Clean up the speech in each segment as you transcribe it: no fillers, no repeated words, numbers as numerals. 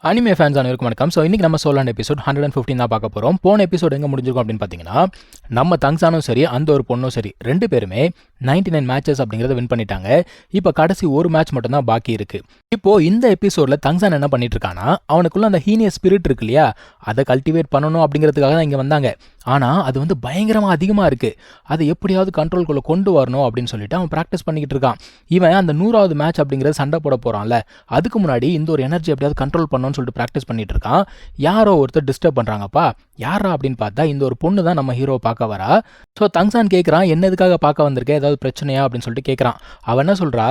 Anime fans அனைவருக்கும் வணக்கம். So இன்றைக்கி நம்ம சோலான் எபிசோட் 115 தான் பார்க்க போகிறோம். போன எபிசோட் எங்கே முடிஞ்சிருக்கும் அப்படின்னு பார்த்தீங்கன்னா, நம்ம தங்சானும் சரி அந்த ஒரு பொண்ணும் சரி 2 பேருமே 99 மேட்சஸ் அப்படிங்கிறத வின் பண்ணிட்டாங்க. இப்போ கடைசி ஒரு மேட்ச் மட்டும்தான் பாக்கி இருக்குது. இப்போது இந்த எபிசோடில் தங்சான் என்ன பண்ணிட்டு இருக்கானா, அவனுக்குள்ள அந்த ஹீனியஸ் ஸ்பிரிட் இருக்கு இல்லையா, அதை கல்டிவேட் பண்ணணும் அப்படிங்கிறதுக்காக தான் இங்கே வந்தாங்க. ஆனால் அது வந்து பயங்கரமாக அதிகமாக இருக்குது. அதை எப்படியாவது கண்ட்ரோல்குள்ளே கொண்டு வரணும் அப்படின்னு சொல்லிட்டு அவன் ப்ராக்டிஸ் பண்ணிக்கிட்டு இருக்கான். இவன் அந்த 100வது மேட்ச் அப்படிங்கிறது சண்டை போட போகிறான்ல, அதுக்கு முன்னாடி இந்த ஒரு எனர்ஜி எப்படியாவது கண்ட்ரோல் பண்ணணும்னு சொல்லிட்டு ப்ராக்டிஸ் பண்ணிட்டு இருக்கான். யாரோ ஒருத்தர் டிஸ்டர்ப் பண்ணுறாங்கப்பா. யாரா அப்படின்னு பார்த்தா இந்த ஒரு பொண்ணு தான் நம்ம ஹீரோ பார்க்க வரா. ஸோ தங்சான் கேட்குறான், என்ன எதுக்காக பார்க்க வந்திருக்கேன், ஏதாவது பிரச்சனையா அப்படின்னு சொல்லிட்டு கேட்குறான். அவன் என்ன சொல்கிறா,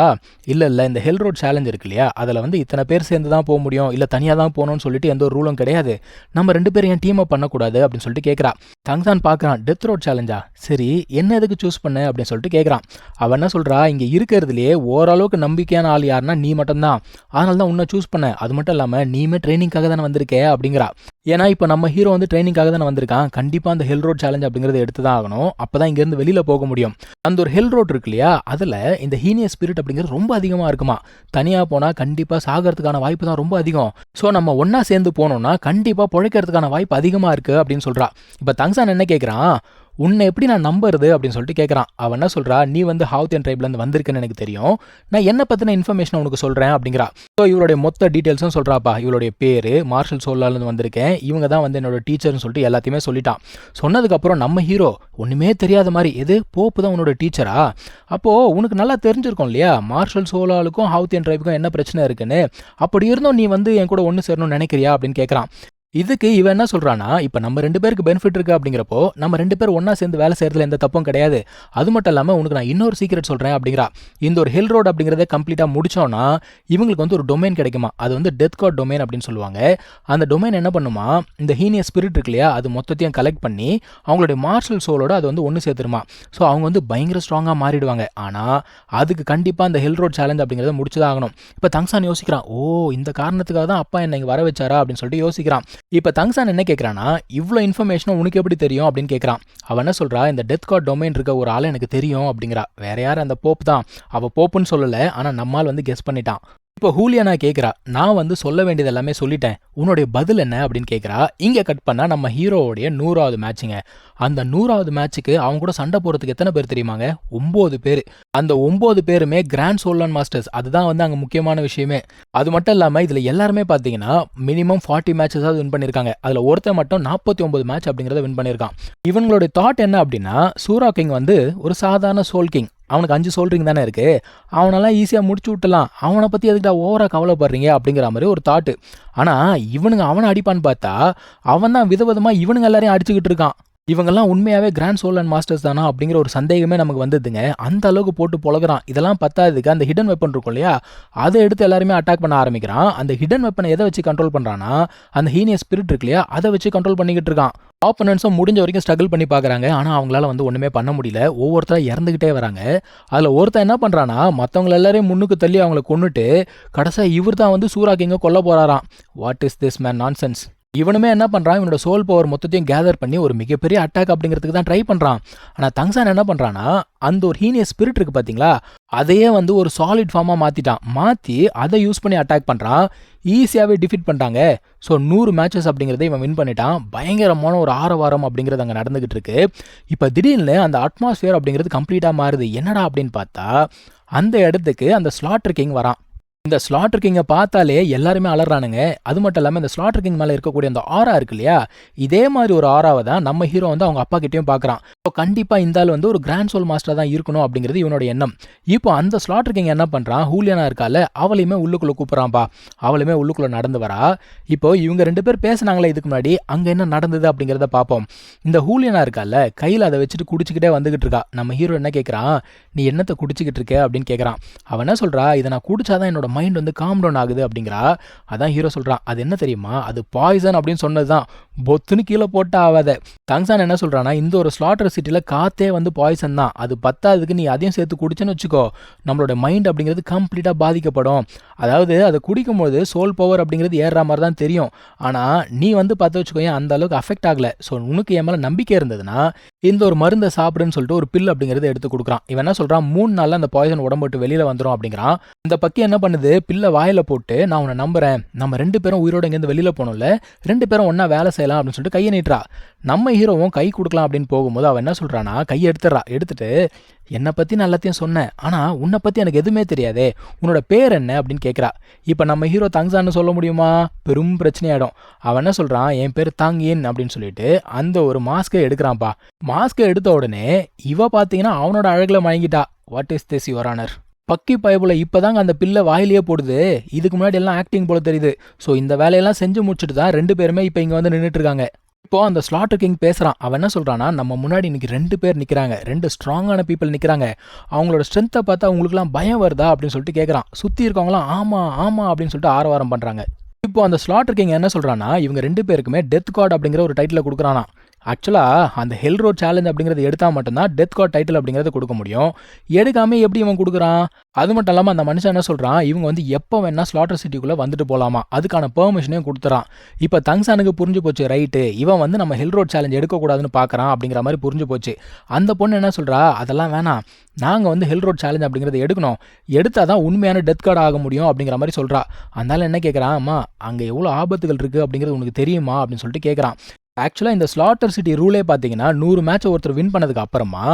இல்லை இந்த ஹெல் ரோட் சேலஞ்ச் இருக்கு இல்லையா, அதில் வந்து இத்தனை பேர் சேர்ந்து தான் போக முடியும், இல்லை தனியாக தான் போகணும்னு சொல்லிட்டு எந்த ஒரு ரூலும் கிடையாது. நம்ம 2 பேரும் என் டீமை பண்ணக்கூடாது அப்படின்னு சொல்லிட்டு கேட்குறா. தங்சான் பார்க்குறான், டெத் ரோட் சேலஞ்சா, சரி என்ன எதுக்கு சூஸ் பண்ண அப்படின்னு சொல்லிட்டு கேட்குறான். அவன் என்ன சொல்கிறா, இங்கே இருக்கிறதுலையே ஓரளவுக்கு நம்பிக்கையான ஆள் யாருன்னா நீ மட்டும்தான், அதனால தான் உன்னை சூஸ் பண்ண. அது மட்டும் இல்லாமல் நீமே ட்ரைனிங்காக தானே வந்திருக்கே அப்படிங்கிறா. ஏன்னா இப்போ நம்ம ஹீரோ வந்து ட்ரைனிங்காக தானே வந்திருக்கான், கண்டிப்பாக அந்த ஹெல் ரோட் சேலஞ்ச் அப்படிங்கிறத எடுத்து தான் ஆகணும், அப்போ தான் இங்கேருந்து வெளியில் போக முடியும். அந்த ஒரு ஹெல் ரோட் இருக்கு இல்லையா, அதில் இந்த ஹீனியஸ் ஸ்பிரிட் அப்படிங்கிறது ரொம்ப அதிகமாக இருக்குமா. தனியாக போனால் கண்டிப்பாக சாகிறதுக்கான வாய்ப்பு தான் ரொம்ப அதிகம். ஸோ நம்ம ஒன்றா சேர்ந்து போனோம்னா கண்டிப்பாக பிழைக்கிறதுக்கான வாய்ப்பு அதிகமாக இருக்குது அப்படின்னு சொல்கிறா. இப்போ தங்சான் என்ன கேட்குறான், உன்னை எப்படி நான் நம்புறது அப்படின்னு சொல்லிட்டு கேட்குறான். அவன் என்ன சொல்கிறா, நீ வந்து ஹவுத்தியன் ட்ரைப்லேருந்து வந்திருக்குன்னு எனக்கு தெரியும், நான் என்ன பற்றின இன்ஃபர்மேஷன் உனக்கு சொல்கிறேன் அப்படிங்கிறா. ஸோ இவருடைய மொத்த டீட்டெயில்ஸும் சொல்கிறாப்பா. இவருடைய பேர் மார்ஷல் சோலாலேருந்து வந்திருக்கேன், இவங்க தான் வந்து என்னோட டீச்சர்னு சொல்லிட்டு எல்லாத்தையுமே சொல்லிட்டான். சொன்னதுக்கப்புறம் நம்ம ஹீரோ ஒன்றுமே தெரியாத மாதிரி, எது போப்பு தான் உன்னோட டீச்சரா, அப்போது உனக்கு நல்லா தெரிஞ்சிருக்கும் இல்லையா மார்ஷல் சோலாலுக்கும் ஹவுத்தியன் ட்ரைபுக்கும் என்ன பிரச்சனை இருக்குன்னு, அப்படி இருந்தும் நீ வந்து என் கூட ஒன்று சேரணும்னு நினைக்கிறியா அப்படின்னு கேட்குறான். இதுக்கு இவன் என்ன சொல்கிறான்னா, இப்போ நம்ம 2 பேருக்கு பெனிஃபிட் இருக்குது அப்படிங்கிறப்போ நம்ம 2 பேர் ஒன்றா சேர்ந்து வேலை செய்கிறதுல எந்த தப்பும் கிடையாது. அது மட்டும் இல்லாமல் உனக்கு நான் இன்னொரு சீக்ரெட் சொல்கிறேன் அப்படிங்கிறா. இந்த ஒரு ஹெல் ரோட் அப்படிங்கிறத கம்ப்ளீட்டாக முடித்தோன்னா இவங்களுக்கு வந்து ஒரு டொமைன் கிடைக்குமா, அது வந்து டெத் கார்ட் டொமைன் அப்படின்னு சொல்லுவாங்க. அந்த டொமைன் என்ன பண்ணுமா, இந்த ஹீனியஸ் ஸ்பிரிட் இருக்கு இல்லையா, அது மொத்தத்தையும் கலெக்ட் பண்ணி அவங்களுடைய மார்ஷல் சோலோட அது வந்து ஒன்று சேர்த்துருமா. ஸோ அவங்க வந்து பயங்கர ஸ்ட்ராங்காக மாறிடுவாங்க. ஆனால் அதுக்கு கண்டிப்பாக அந்த ஹெல் ரோட் சேலஞ்ச் அப்படிங்கிறத முடிச்சுதான் ஆகணும். இப்போ தங்சான் யோசிக்கிறான், ஓ இந்த காரணத்துக்காக தான் அப்பா என்னை இங்கே வர வச்சாரா அப்படின்னு சொல்லிட்டு யோசிக்கிறான். இப்போ தங்சான் என்ன கேட்குறான்னா, இவ்வளோ இன்ஃபர்மேஷனும் உனக்கு எப்படி தெரியும் அப்படின்னு கேட்குறான். அவன் என்ன சொல்கிறா, இந்த டெத் கார்ட் டொமைன் இருக்க ஒரு ஆளை எனக்கு தெரியும் அப்படிங்கிறா. வேற யார், அந்த போப் தான். அவள் போப்புன்னு சொல்லலை, ஆனால் நம்மால் வந்து கெஸ் பண்ணிட்டான். இப்போ ஹூலியானா கேட்குறா, நான் வந்து சொல்ல வேண்டியது எல்லாமே சொல்லிட்டேன், உன்னுடைய பதில் என்ன அப்படின்னு கேட்குறா. இங்கே கட் பண்ணால் நம்ம ஹீரோவுடைய 100வது மேட்சுங்க. அந்த 100வது மேட்சுக்கு அவங்க கூட சண்டை போகிறதுக்கு எத்தனை பேர் தெரியுமாங்க, 9 பேர். அந்த 9 பேருமே கிராண்ட் சோலான் மாஸ்டர்ஸ். அதுதான் வந்து அங்கே முக்கியமான விஷயமே. அது மட்டும் இல்லாமல் இதில் எல்லாருமே பார்த்தீங்கன்னா மினிமம் 40 மேட்சஸாவது வின் பண்ணியிருக்காங்க. அதில் ஒருத்தர் மட்டும் 49 மேட்ச் அப்படிங்கிறத வின் பண்ணியிருக்கான். இவங்களுடைய தாட் என்ன அப்படின்னா, சூரா கிங் வந்து ஒரு சாதாரண சோல் கிங், அவனுக்கு 5 சோல்ரிங் தானே இருக்குது, அவனெல்லாம் ஈஸியாக முடிச்சு விட்டலாம், அவனை பற்றி எதுக்கிட்ட ஓவராக கவலைப்படுறீங்க அப்படிங்கிற மாதிரி ஒரு தாட்டு. ஆனால் இவனுங்க அவனை அடிப்பான்னு பார்த்தா அவன் தான் விதவிதமாக இவனுங்க எல்லாரையும் அடிச்சுக்கிட்டு இருக்கான். இவங்கெல்லாம் உண்மையாகவே கிராண்ட் சோலான் மாஸ்டர்ஸ் தானா அப்படிங்கிற ஒரு சந்தேகமே நமக்கு வந்ததுங்க. அந்த அளவுக்கு போட்டு பொழகிறான். இதெல்லாம் பத்தாததுக்கு அந்த ஹிடன் வெப்பன் இருக்கும் இல்லையா, அதை எடுத்து எல்லாருமே அட்டாக் பண்ண ஆரம்பிக்கிறான். அந்த ஹிடன் வெப்பனை எதை வச்சு கண்ட்ரோல் பண்ணுறான்னா, அந்த ஹீனியஸ் ஸ்பிரிட் இருக்கு இல்லையா, அதை வச்சு கண்ட்ரோல் பண்ணிக்கிட்டு இருக்கான். ஆப்போனன்ஸும் முடிஞ்ச வரைக்கும் ஸ்ட்ரகிள் பண்ணி பார்க்குறாங்க, ஆனால் அவங்களால வந்து ஒன்றுமே பண்ண முடியல. ஒவ்வொருத்தராக இறந்துக்கிட்டே வராங்க. அதில் ஒருத்தர் என்ன பண்ணுறான்னா, மற்றவங்க எல்லாரையும் முன்னுக்கு தள்ளி அவங்கள கொண்டுட்டு கடைசியாக இவர் தான் வந்து சூரா கிங்கை கொல்ல போகிறாராம். What is this man nonsense. இவனுமே என்ன பண்ணுறான், இவனோட சோல் பவர் மொத்தத்தையும் கேதர் பண்ணி ஒரு மிகப்பெரிய அட்டாக் அப்படிங்கிறதுக்கு தான் ட்ரை பண்ணுறான். ஆனால் தங்சான் என்ன பண்ணுறான்னா, அந்த ஒரு ஹீனியஸ் ஸ்பிரிட் இருக்குது பார்த்தீங்களா, அதையே வந்து ஒரு சாலிட் ஃபார்மாக மாற்றி அதை யூஸ் பண்ணி அட்டாக் பண்ணுறான். ஈஸியாகவே டிஃபீட் பண்ணிட்டாங்க. ஸோ 100 மேட்சஸ் அப்படிங்கிறத இவன் வின் பண்ணிட்டான். பயங்கரமான ஒரு ஆரவாரம் அப்படிங்கிறது அங்கே நடந்துகிட்டு இருக்கு. இப்போ திடீர்னு அந்த அட்மாஸ்பியர் அப்படிங்கிறது கம்ப்ளீட்டாக மாறுது. என்னடா அப்படின்னு பார்த்தா அந்த இடத்துக்கு அந்த ஸ்லாட்டர் கிங் வரான். இந்த ஸ்லாட்டர் கிங்கை பார்த்தாலே எல்லாருமே அலறானுங்க. அது மட்டும் இல்லாமல் இந்த ஸ்லாட்டர் கிங் மேலே இருக்கக்கூடிய அந்த ஆரா இருக்கு இல்லையா, இதே மாதிரி ஒரு ஆராவை தான் நம்ம ஹீரோ வந்து அவங்க அப்பா கிட்டேயும் பார்க்குறான். ஸோ கண்டிப்பாக இந்த ஆள் வந்து ஒரு கிராண்ட் சோல் மாஸ்டர் தான் இருக்கணும் அப்படிங்கிறது இவனோட எண்ணம். இப்போ அந்த ஸ்லாட்டர் கிங் என்ன பண்ணுறான், ஹூலியானா இருக்கால, அவளையுமே உள்ளுக்குள்ளே கூப்பிட்றான்பா. அவளுமே உள்ளுக்குள்ளே நடந்து வரா. இப்போ இவங்க 2 பேர் பேசினாங்களே இதுக்கு முன்னாடி, அங்கே என்ன நடந்தது அப்படிங்கிறத பார்ப்போம். இந்த ஹூலியானா இருக்கால, கையில் அதை வச்சுட்டு குடிச்சிக்கிட்டே வந்துகிட்டு இருக்கா. நம்ம ஹீரோ என்ன கேட்குறான், நீ என்னத்தை குடிச்சிக்கிட்டு இருக்க அப்படின்னு கேட்குறான். அவன் என்ன சொல்கிறா, இதை நான் குடிச்சாதான் என்னோட மைண்ட் வந்து காம் டவுன் ஆகுது அப்படிங்கிறா. அதான் ஹீரோ சொல்கிறான், அது என்ன தெரியுமா, அது பாய்சன் அப்படின்னு சொன்னது தான், பொத்துன்னு கீழே போட்டா ஆகாத. தங்சான் என்ன சொல்கிறான்னா, இந்த ஒரு ஸ்லாட்டர் சிட்டியில் காற்றே வந்து பாய்சன் தான். அது பத்தாததுக்கு நீ அதையும் சேர்த்து குடிச்சேன்னு வச்சுக்கோ, நம்மளோட மைண்ட் அப்படிங்கிறது கம்ப்ளீட்டாக பாதிக்கப்படும். அதாவது அதை குடிக்கும்போது சோல் பவர் அப்படிங்கிறது ஏறுற மாதிரி தான் தெரியும். ஆனால் நீ வந்து பார்த்து வச்சுக்கோயேன் அந்த அளவுக்கு அஃபெக்ட் ஆகலை. ஸோ உனக்கு என் மேலே நம்பிக்கை இருந்ததுன்னா இந்த ஒரு மருந்தை சாப்பிடுன்னு சொல்லிட்டு ஒரு பில் அப்படிங்கிறது எடுத்து கொடுக்குறான். இவன் என்ன சொல்கிறான், 3 நாளில் அந்த பாய்சன் உடம்பு விட்டு வெளியில் வந்துடும் அப்படிங்கிறான். இந்த பக்கி என்ன பண்ணுது, பில்லை வாயில் போட்டு நான் உன்னை நம்புறேன், நம்ம 2 பேரும் உயிரோடு இங்கேருந்து வெளியில் போகணும்ல, 2 பேரும் ஒன்றா வேலை செய்யலாம் அப்படின்னு சொல்லிட்டு கையை நீட்டுறா. நம்ம ஹீரோவும் கை கொடுக்கலாம் அப்படின்னு போகும்போது அவன் என்ன சொல்கிறான்னா, கையை எடுத்துட்டு என்னை பற்றி நான் எல்லாத்தையும் சொன்னேன், ஆனால் உன்னை பற்றி எனக்கு எதுவுமே தெரியாதே, உன்னோட பேர் என்ன அப்படின்னு கேட்குறா. இப்போ நம்ம ஹீரோ தங்சான்னு சொல்ல முடியுமா, பெரும் பிரச்சனையாயிடும். அவன் என்ன சொல்கிறான், என் பேர் தாங்கின் அப்படின்னு சொல்லிட்டு அந்த ஒரு மாஸ்கை எடுக்கிறான்ப்பா. மாஸ்கை எடுத்த உடனே இவ பார்த்தீங்கன்னா அவனோட அழகில் மயங்கிட்டா. What is this your honour? பக்கி பயபுல இப்போதாங்க அந்த பில்லை வாயிலேயே போடுது. இதுக்கு முன்னாடி எல்லாம் ஆக்டிங் போல தெரியுது. ஸோ இந்த வேலையெல்லாம் செஞ்சு முடிச்சுட்டு தான் 2 பேருமே இப்போ இங்கே வந்து நின்றுட்டு இருக்காங்க. இப்போ அந்த ஸ்லாட்டர் கிங் பேசுகிறான். அவன் என்ன சொல்கிறான்னா, நம்ம முன்னாடி இன்னைக்கு 2 பேர் நிற்கிறாங்க, 2 ஸ்ட்ராங்கான பீப்புள் நிற்கிறாங்க. அவங்களோட ஸ்ட்ரென்த்தை பார்த்தா அவங்களுக்குலாம் பயம் வருதா அப்படின்னு சொல்லிட்டு கேட்குறான். சுற்றி இருக்கவங்களாம் ஆமாம் ஆமாம் அப்படின்னு சொல்லிட்டு ஆரவாரம் பண்ணுறாங்க. இப்போ அந்த ஸ்லாட்டர் கிங் என்ன சொல்கிறான்னா, இவங்க 2 பேருக்குமே டெத் காட் அப்படிங்கிற ஒரு டைட்டிலை கொடுக்குறானா. ஆக்சுவலாக அந்த ஹெல் ரோட் சேலஞ்ச் அப்படிங்கிறது எடுத்தால் மட்டும்தான் டெத் காட் டைட்டில் அப்படிங்கிறத கொடுக்க முடியும். எடுக்காமல் எப்படி இவன் கொடுக்குறான்? அது மட்டும் இல்லாமல் அந்த மனுஷன் என்ன சொல்கிறான், இவங்க வந்து எப்போ வேணால் ஸ்லாட்டர் சிட்டிக்குள்ளே வந்துட்டு போகலாமா, அதுக்கான பெர்மிஷனையும் கொடுத்துறான். இப்போ தங்சானுக்கு புரிஞ்சு போச்சு, ரைட்டு இவன் வந்து நம்ம ஹெல் ரோட் சேலஞ்ச் எடுக்கக்கூடாதுன்னு பார்க்குறான் அப்படிங்கிற மாதிரி புரிஞ்சு போச்சு. அந்த பொண்ணு என்ன சொல்கிறா, அதெல்லாம் வேணாம், நாங்கள் வந்து ஹெல் ரோட் சேலஞ்ச் அப்படிங்கிறத எடுக்கணும், எடுத்தால் தான் உண்மையான டெத் கார்டு ஆக முடியும் அப்படிங்கிற மாதிரி சொல்கிறா. அதனால என்ன கேட்குறான், அம்மா அங்கே எவ்வளோ ஆபத்துகள் இருக்குது அப்படிங்கிறது உனக்கு தெரியுமா அப்படின்னு சொல்லிட்டு கேட்குறான். ஆக்சுவலாக இந்த ஸ்லாட்டர் சிட்டி ரூலே பார்த்தீங்கன்னா 100 மேட்சை ஒருத்தர் வின் பண்ணதுக்கு அப்புறமா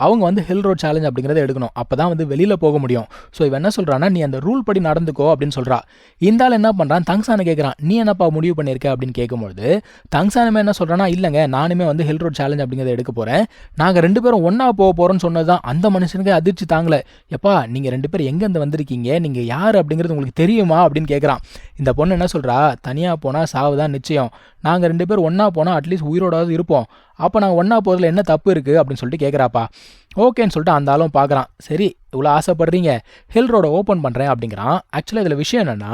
அவங்க வந்து ஹெல் ரோட் சேலஞ்ச் அப்படிங்கிறத எடுக்கணும், அப்போ தான் வந்து வெளியில் போக முடியும். ஸோ இவன் என்ன சொல்கிறான்னா, நீ அந்த ரூல் படி நடந்துக்கோ அப்படின்னு சொல்கிறா. இந்த ஆள் என்ன பண்ணுறான், தங்சானை கேட்குறான், நீ என்னப்பா முடிவு பண்ணியிருக்க அப்படின்னு கேட்கும்போது தங்சானுமே என்ன சொல்கிறான்னா, இல்லைங்க நானுமே வந்து ஹெல் ரோட் சேலஞ்ச் அப்படிங்கிறத எடுக்க போகிறேன், நாங்கள் 2 பேரும் ஒன்றா போக போகிறோன்னு சொன்னது தான். அந்த மனுஷனுக்கு அதிர்ச்சி தாங்கலை. எப்பா நீங்கள் 2 பேர் எங்கேருந்து வந்திருக்கீங்க, நீங்கள் யார் அப்படிங்கிறது உங்களுக்கு தெரியுமா அப்படின்னு கேட்குறான். இந்த பொண்ணு என்ன சொல்கிறா, தனியாக போனால் சாவு தான் நிச்சயம், நாங்கள் 2 பேர் ஒன்றா போனால் அட்லீஸ்ட் உயிரோடாவது இருப்போம், அப்போ நாங்கள் ஒன்றா போகிறதுல என்ன தப்பு இருக்குது அப்படின்னு சொல்லிட்டு கேட்குறாப்பா. ஓகேன்னு சொல்லிட்டு அந்த ஆளும் பார்க்குறான். சரி இவ்வளோ ஆசைப்படுறீங்க, ஹெல் ரோடை ஓப்பன் பண்ணுறேன் அப்படிங்கிறான். ஆக்சுவலாக இதில் விஷயம் என்னென்னா,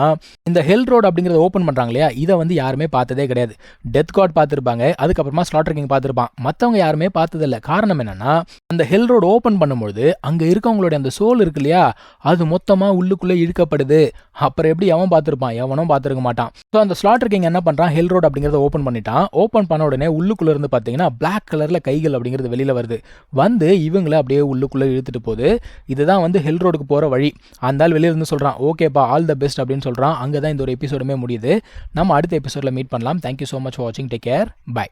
இந்த ஹெல் ரோடு அப்படிங்கிறத ஓப்பன் பண்ணுறாங்க இல்லையா, இதை வந்து யாருமே பார்த்ததே கிடையாது. டெத் காட் பார்த்துருப்பாங்க, அதுக்கப்புறமா ஸ்லாட்டர் கிங் பார்த்துருப்பான், மற்றவங்க யாருமே பார்த்ததில்லை. காரணம் என்னென்னா, அந்த ஹெல் ரோடு ஓப்பன் பண்ணும்பொழுது அங்கே இருக்கவங்களுடைய அந்த சோல் இருக்கு இல்லையா, அது மொத்தமாக உள்ளுக்குள்ளே இழுக்கப்படுது. அப்புறம் எப்படி எவன் பார்த்துருப்பான், எவனும் பார்த்துருக்க மாட்டான். ஸோ அந்த ஸ்லாட்டர் கிங் என்ன பண்ணுறான், ஹெல் ரோடு அப்படிங்கிறத ஓப்பன் பண்ணிட்டான். ஓப்பன் பண்ண உடனே உள்ளுக்குள்ளே இருந்து பார்த்தீங்கன்னா பிளாக் கலரில் கைகள் அப்படிங்கிறது வெளியில் வருது. வந்து இவங்களை அப்படியே உள்ளுக்குள்ளே இழுத்துட்டு போகுது. இதுதான் வந்து ஹெல் ரோடுக்கு போகிற வழி. அந்த ஆள் வெளியில இருந்து சொல்கிறான், ஓகேப்பா ஆல் த பெஸ்ட் அப்படின்னு சொல்கிறான். அங்கே தான் இந்த ஒரு எபிசோடுமே முடியுது. நம்ம அடுத்த எபிசோடில் மீட் பண்ணலாம். தேங்க்யூ ஸோ மச் ஃபார் வாட்சிங். Take care. பை.